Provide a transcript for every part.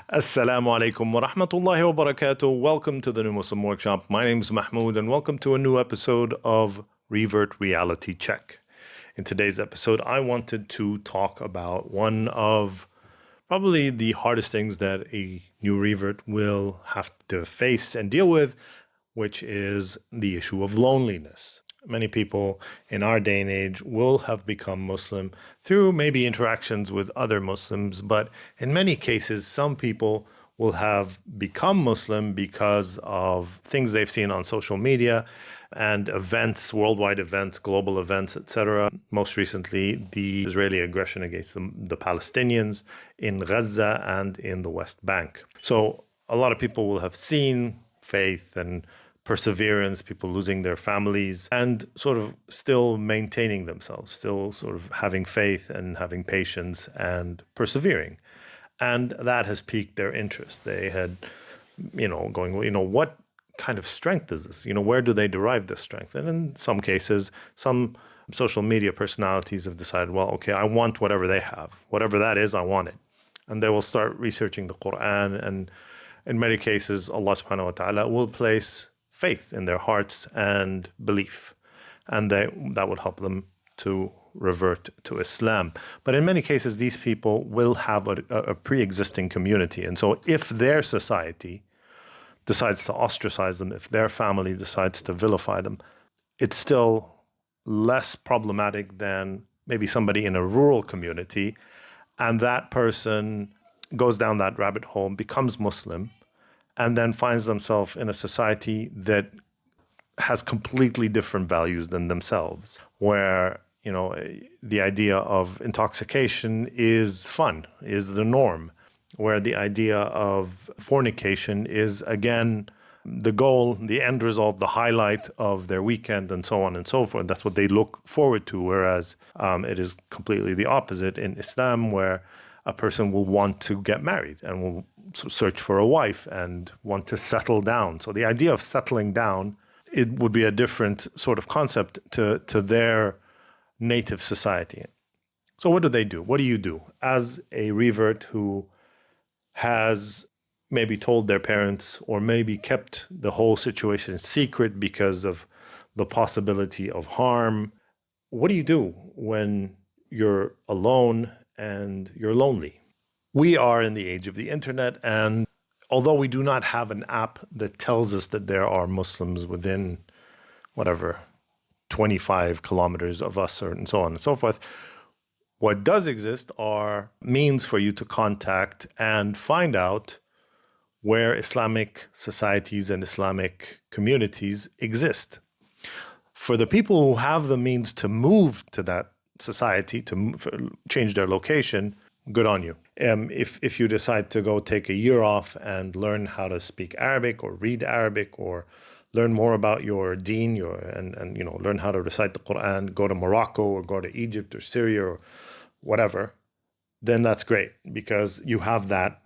Assalamu alaykum wa rahmatullahi wa barakatuh. Welcome to the New Muslim Workshop. My name is Mahmoud and welcome to a new episode of Revert Reality Check. In today's episode, I wanted to talk about one of probably the hardest things that a new revert will have to face and deal with, which is the issue of loneliness. Many people in our day and age will have become Muslim through maybe interactions with other Muslims, but in many cases, some people will have become Muslim because of things they've seen on social media and events, worldwide events, global events, etc. Most recently, the Israeli aggression against the Palestinians in Gaza and in the West Bank. So a lot of people will have seen faith and perseverance, people losing their families, and sort of still maintaining themselves, still sort of having faith and having patience and persevering. And that has piqued their interest. They had, going, what kind of strength is this? Where do they derive this strength? And in some cases, some social media personalities have decided, well, okay, I want whatever they have. Whatever that is, I want it. And they will start researching the Quran. And in many cases, Allah subhanahu wa ta'ala will place faith in their hearts and belief. And that will help them to revert to Islam. But in many cases, these people will have a pre-existing community. And so if their society decides to ostracize them, if their family decides to vilify them, it's still less problematic than maybe somebody in a rural community. And that person goes down that rabbit hole, becomes Muslim, and then finds themselves in a society that has completely different values than themselves, where, the idea of intoxication is fun, is the norm, where the idea of fornication is, again, the goal, the end result, the highlight of their weekend, and so on and so forth. That's what they look forward to, whereas it is completely the opposite in Islam, where a person will want to get married and will search for a wife and want to settle down. So the idea of settling down, it would be a different sort of concept to their native society. So what do? What do you do as a revert who has maybe told their parents or maybe kept the whole situation secret because of the possibility of harm? What do you do when you're alone and you're lonely? We are in the age of the internet, and although we do not have an app that tells us that there are Muslims within whatever 25 kilometers of us, and so on and so forth, what does exist are means for you to contact and find out where Islamic societies and Islamic communities exist. For the people who have the means to move to that society, change their location, good on you. If you decide to go take a year off and learn how to speak Arabic or read Arabic or learn more about your deen, and learn how to recite the Quran, go to Morocco or go to Egypt or Syria or whatever, then that's great because you have that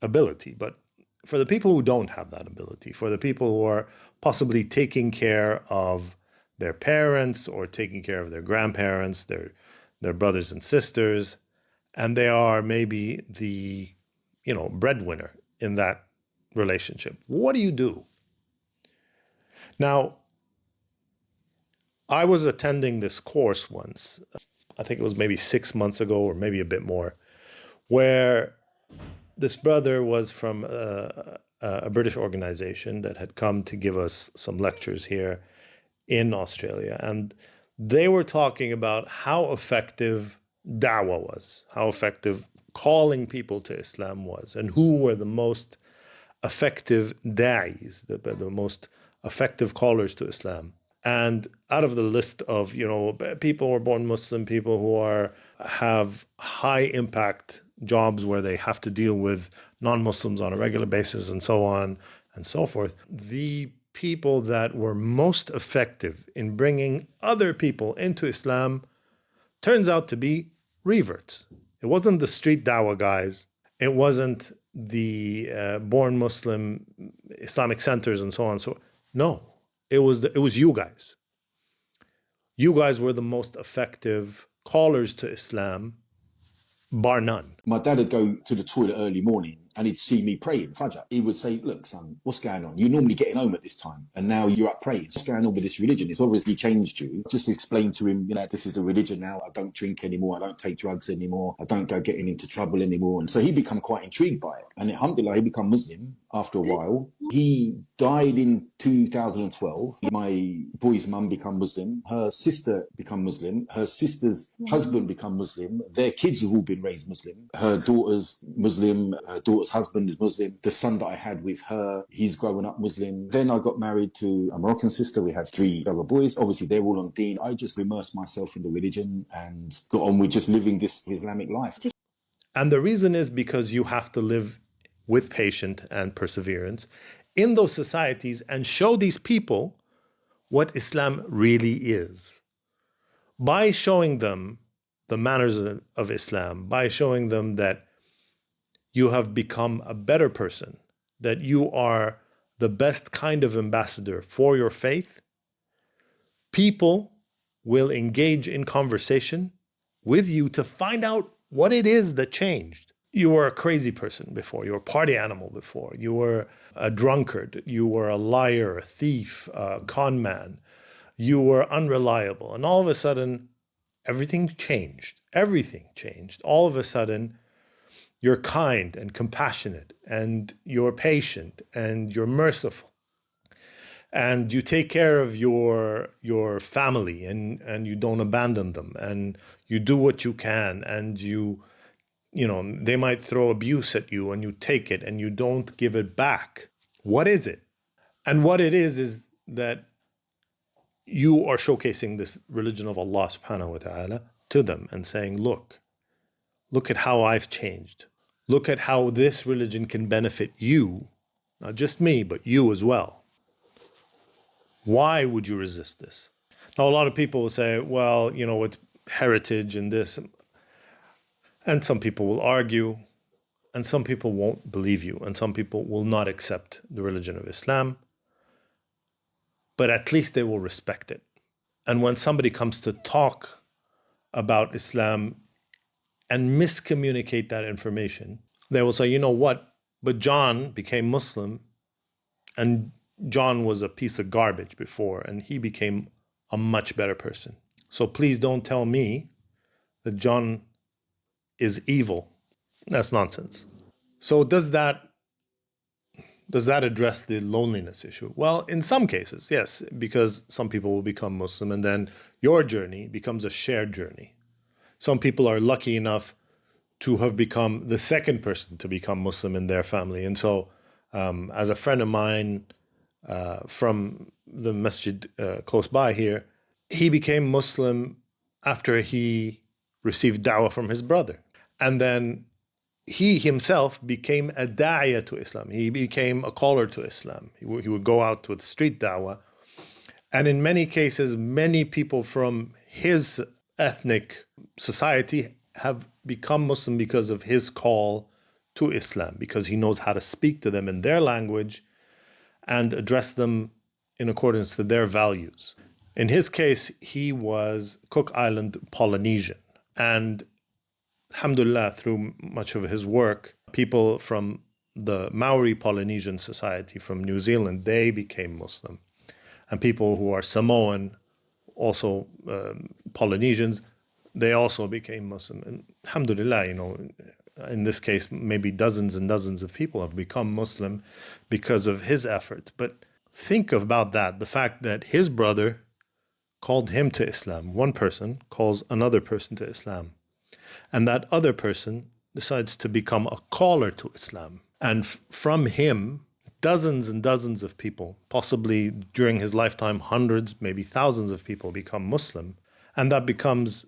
ability. But for the people who don't have that ability, for the people who are possibly taking care of their parents or taking care of their grandparents, their brothers and sisters, and they are maybe the, breadwinner in that relationship, what do you do? Now, I was attending this course once, I think it was maybe 6 months ago or maybe a bit more, where this brother was from a British organization that had come to give us some lectures here in Australia. And they were talking about how effective da'wah was, how effective calling people to Islam was, and who were the most effective da'is, the most effective callers to Islam. And out of the list of, people who are born Muslim, people who have high impact jobs where they have to deal with non-Muslims on a regular basis and so on and so forth, the people that were most effective in bringing other people into Islam turns out to be reverts. It wasn't the street dawah guys. It wasn't the born Muslim Islamic centers and so on. So no, it was you guys. You guys were the most effective callers to Islam bar none. My dad would go to the toilet early morning and he'd see me praying Fajr. He would say, look, son, what's going on? You're normally getting home at this time and now you're up praying. What's going on with this religion? It's obviously changed you. Just explain to him, this is the religion now. I don't drink anymore. I don't take drugs anymore. I don't go getting into trouble anymore. And so he become quite intrigued by it. And alhamdulillah, he become Muslim after a while. He died in 2012. My boy's mum become Muslim. Her sister become Muslim. Her sister's husband become Muslim. Their kids have all been raised Muslim. Her daughter's Muslim. Her daughter's husband is Muslim. The son that I had with her, he's growing up Muslim. Then I got married to a Moroccan sister. We had 3 other boys. Obviously, they're all on deen. I just immersed myself in the religion and got on with just living this Islamic life. And the reason is because you have to live with patience and perseverance in those societies and show these people what Islam really is. By showing them the manners of Islam, by showing them that you have become a better person, that you are the best kind of ambassador for your faith, people will engage in conversation with you to find out what it is that changed. You were a crazy person before. You were a party animal before. You were a drunkard. You were a liar, a thief, a con man. You were unreliable. And all of a sudden, everything changed. Everything changed. All of a sudden, you're kind and compassionate, and you're patient, and you're merciful. And you take care of your family, and you don't abandon them, and you do what you can, and they might throw abuse at you, and you take it, and you don't give it back. What is it? And what it is that you are showcasing this religion of Allah subhanahu wa ta'ala to them and saying, look at how I've changed. Look at how this religion can benefit you, not just me, but you as well. Why would you resist this? Now, a lot of people will say, well, it's heritage and this. And some people will argue, and some people won't believe you, and some people will not accept the religion of Islam, but at least they will respect it. And when somebody comes to talk about Islam and miscommunicate that information, they will say, you know what, but John became Muslim, and John was a piece of garbage before, and he became a much better person. So please don't tell me that John is evil. That's nonsense. So does that address the loneliness issue? Well, in some cases, yes, because some people will become Muslim and then your journey becomes a shared journey. Some people are lucky enough to have become the second person to become Muslim in their family. And so as a friend of mine from the masjid close by here, he became Muslim after he received da'wah from his brother. And then he himself became a da'iyah to Islam. He became a caller to Islam. He would go out with street da'wah. And in many cases, many people from his ethnic society have become Muslim because of his call to Islam, because he knows how to speak to them in their language and address them in accordance to their values. In his case, he was Cook Island Polynesian. And alhamdulillah, through much of his work, people from the Maori Polynesian Society from New Zealand, they became Muslim. And people who are Samoan, also Polynesians, they also became Muslim. And alhamdulillah, in this case, maybe dozens and dozens of people have become Muslim because of his efforts. But think about that, the fact that his brother called him to Islam. One person calls another person to Islam. And that other person decides to become a caller to Islam. And from him, dozens and dozens of people, possibly during his lifetime, hundreds, maybe thousands of people become Muslim. And that becomes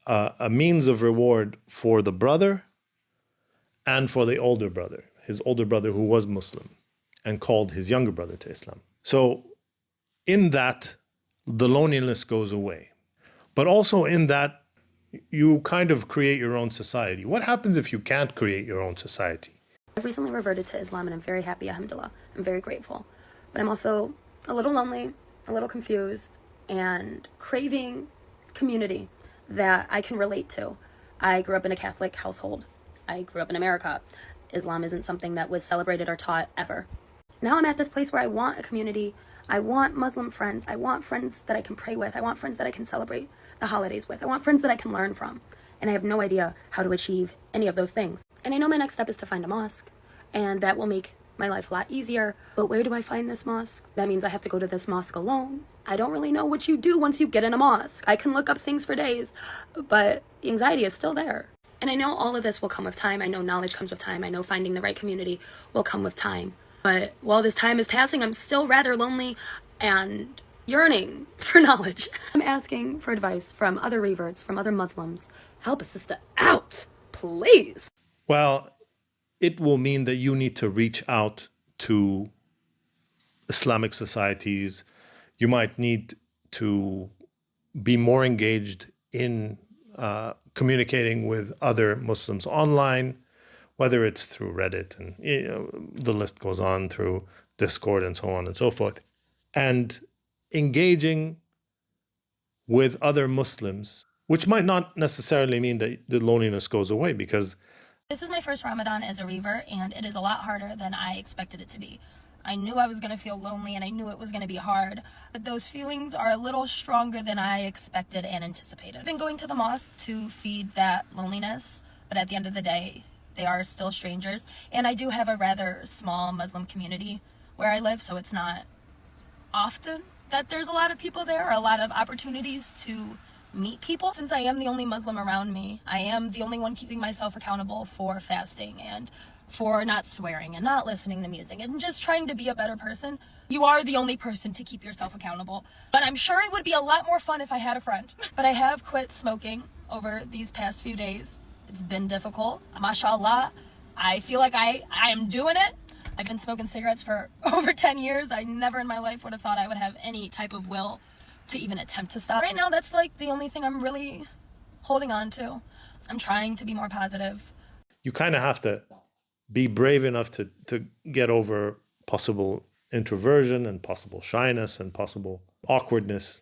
a means of reward for the brother and for the older brother, his older brother who was Muslim and called his younger brother to Islam. So in that, the loneliness goes away. But also in that, you kind of create your own society. What happens if you can't create your own society? I've recently reverted to Islam and I'm very happy, alhamdulillah. I'm very grateful. But I'm also a little lonely, a little confused, and craving community that I can relate to. I grew up in a Catholic household. I grew up in America. Islam isn't something that was celebrated or taught ever. Now I'm at this place where I want a community. I want Muslim friends. I want friends that I can pray with. I want friends that I can celebrate the holidays with. I want friends that I can learn from. And I have no idea how to achieve any of those things. And I know my next step is to find a mosque, and that will make my life a lot easier. But where do I find this mosque? That means I have to go to this mosque alone. I don't really know what you do once you get in a mosque. I can look up things for days, but the anxiety is still there. And I know all of this will come with time. I know knowledge comes with time. I know finding the right community will come with time. But while this time is passing, I'm still rather lonely and yearning for knowledge. I'm asking for advice from other reverts, from other Muslims. Help a sister out, please. Well, it will mean that you need to reach out to Islamic societies. You might need to be more engaged in communicating with other Muslims online, whether it's through Reddit and the list goes on, through Discord and so on and so forth, and engaging with other Muslims, which might not necessarily mean that the loneliness goes away, because this is my first Ramadan as a revert, and it is a lot harder than I expected it to be. I knew I was going to feel lonely, and I knew it was going to be hard, but those feelings are a little stronger than I expected and anticipated. I've been going to the mosque to feed that loneliness, but at the end of the day, they are still strangers. And I do have a rather small Muslim community where I live, so it's not often that there's a lot of people there, or a lot of opportunities to meet people. Since I am the only Muslim around me, I am the only one keeping myself accountable for fasting and for not swearing and not listening to music and just trying to be a better person. You are the only person to keep yourself accountable. But I'm sure it would be a lot more fun if I had a friend. But I have quit smoking over these past few days. It's been difficult. MashaAllah, I feel like I am doing it. I've been smoking cigarettes for over 10 years. I never in my life would have thought I would have any type of will to even attempt to stop. Right now, that's like the only thing I'm really holding on to. I'm trying to be more positive. you kind of have to be brave enough to get over possible introversion and possible shyness and possible awkwardness,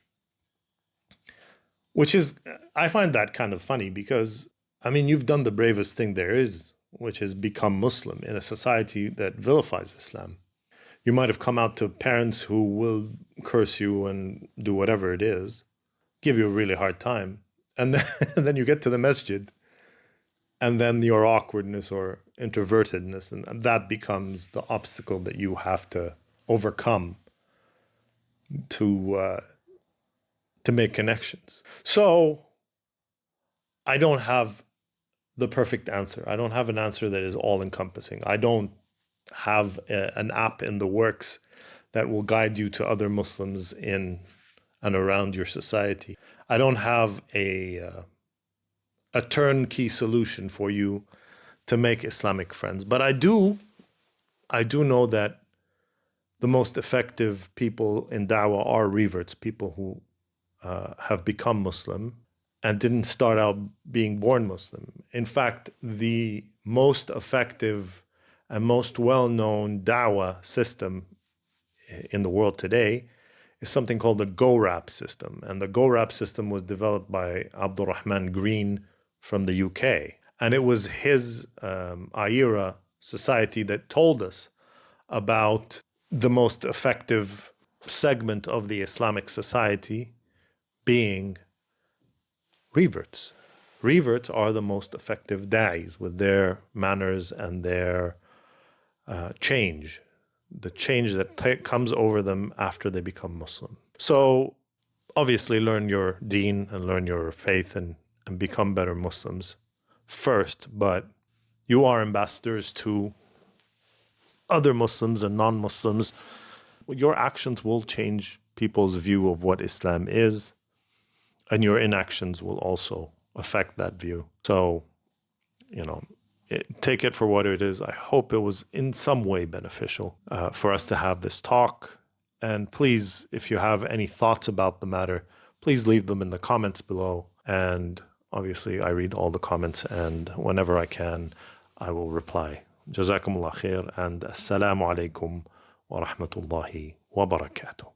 which is, I find that kind of funny because, I mean, you've done the bravest thing there is, which is become Muslim in a society that vilifies Islam. You might have come out to parents who will curse you and do whatever it is, give you a really hard time. And then, and then you get to the masjid, and then your awkwardness or introvertedness, and that becomes the obstacle that you have to overcome to make connections. So I don't have the perfect answer. I don't have an answer that is all-encompassing. I don't have an app in the works that will guide you to other Muslims in and around your society. I don't have a turnkey solution for you to make Islamic friends. But I do know that the most effective people in da'wah are reverts, people who have become Muslim and didn't start out being born Muslim. In fact, the most effective and most well-known da'wah system in the world today is something called the GoRap system. And the GoRap system was developed by Abdurrahman Green from the UK. And it was his Aira society that told us about the most effective segment of the Islamic society being reverts. Reverts are the most effective da'is with their manners and their change, the change that comes over them after they become Muslim. So obviously learn your deen and learn your faith and become better Muslims first, but you are ambassadors to other Muslims and non-Muslims. Your actions will change people's view of what Islam is, and your inactions will also affect that view. So, you know, take it for what it is. I hope it was in some way beneficial for us to have this talk. And please, if you have any thoughts about the matter, please leave them in the comments below. And obviously, I read all the comments, and whenever I can, I will reply. Jazakumullah khair, and assalamu alaykum wa rahmatullahi wa barakatuh.